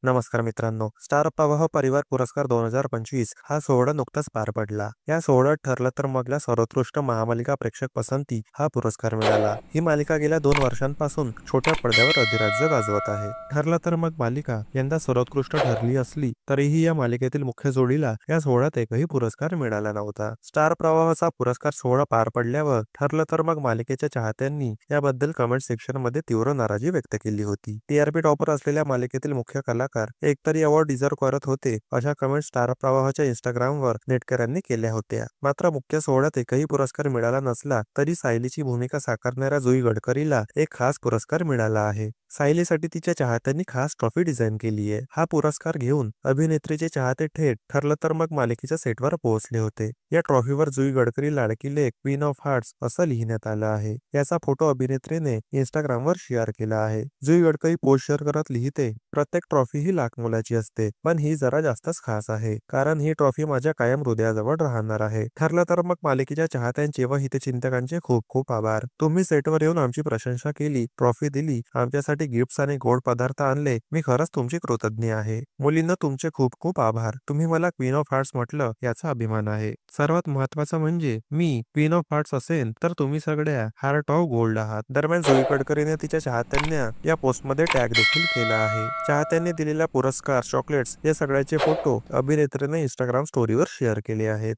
नमस्कार मित्रांनो, स्टार प्रवाह परिवार पुरस्कार 2025 हा सोहळा नुकताच पार पडला। या सोहळ्यात ठरलं तर मगला सर्वोत्कृष्ट महामालिका प्रेक्षक पसंती हा पुरस्कार मिळाला। ही मालिका गेल्या 2 वर्षांपासून छोट्या पडद्यावर अधिराज्य गाजवत आहे। ठरलं तर मग मालिका यंदा सर्वोत्कृष्ट ठरली असली तरीही या मालिकेतील मुख्य जोडीला या सोहळ्यात एकही पुरस्कार मिळाला नव्हता। स्टार प्रवाहाचा पुरस्कार सोहळा पार पडल्यावर ठरलं तर मग मालिकेच्या चाहत्यांनी याबद्दल कमेंट सेक्शन मध्ये तीव्र नाराजी व्यक्त केली होती। टीआरपी टॉपर असलेल्या मालिकेतील मुख्य कलाकार एकतरी अवॉर्ड डिझर्व करत होते, अशा कमेंट स्टार प्रवाहाच्या इंस्टाग्रामवर नेटकऱ्यांनी केल्या होत्या। मात्र मुख्य सोहळ्यात एकही पुरस्कार मिळाला नसला तरी सायलीची भूमिका साकारणाऱ्या जुई गडकरीला एक खास पुरस्कार मिळाला आहे। सायलीसाठी तिच्या चाहत्यांनी खास ट्रॉफी डिझाईन केली आहे। हा पुरस्कार घेऊन अभिनेत्रीचे चाहते थेट ठरलं तर मग मालिकेच्या सेटवर पोहोचले होते। या ट्रॉफीवर जुई गडकरी लाडकी लेक क्वीन ऑफ हार्ट्स असं लिहिण्यात आलं आहे। याचा फोटो अभिनेत्रीने इंस्टाग्रामवर शेअर केला आहे। जुई गडकरी पोस्ट शेअर करत लिहिते, प्रत्येक ट्रॉफी ही लाख मोलाची असते, पण ही जरा जास्तच खास आहे, कारण ही ट्रॉफी माझ्या कायम हृदयाजवळ राहणार आहे। ठरलं तर मग मालिकेच्या चाहत्यांचे व हितचिंतकांचे खूप खूप आभार। तुम्ही सेटवर येऊन आमची प्रशंसा केली, ट्रॉफी दिली, आमच्यासाठी गिफ्ट्स आणि गोड पदार्थ आणले, मी खरंच तुमची कृतज्ञ आहे। मुलींना तुमचे खूप खूप आभार। तुम्ही मला क्वीन ऑफ हार्ट्स म्हटलं याचा अभिमान आहे। सर्वात महत्वाचं म्हणजे मी क्वीन ऑफ हार्ट्स असेन तर तुम्ही सगळ्या हार्ट ऑफ गोल्ड आहात। दरम्यान जुई गडकरीने तिच्या चाहत्यांना या पोस्टमध्ये टॅग देखील केला आहे। चाहत्यांनी दिलेला पुरस्कार, चॉकलेट्स या सगळ्याचे फोटो अभिनेत्रीने इंस्टाग्राम स्टोरीवर शेअर केले आहेत।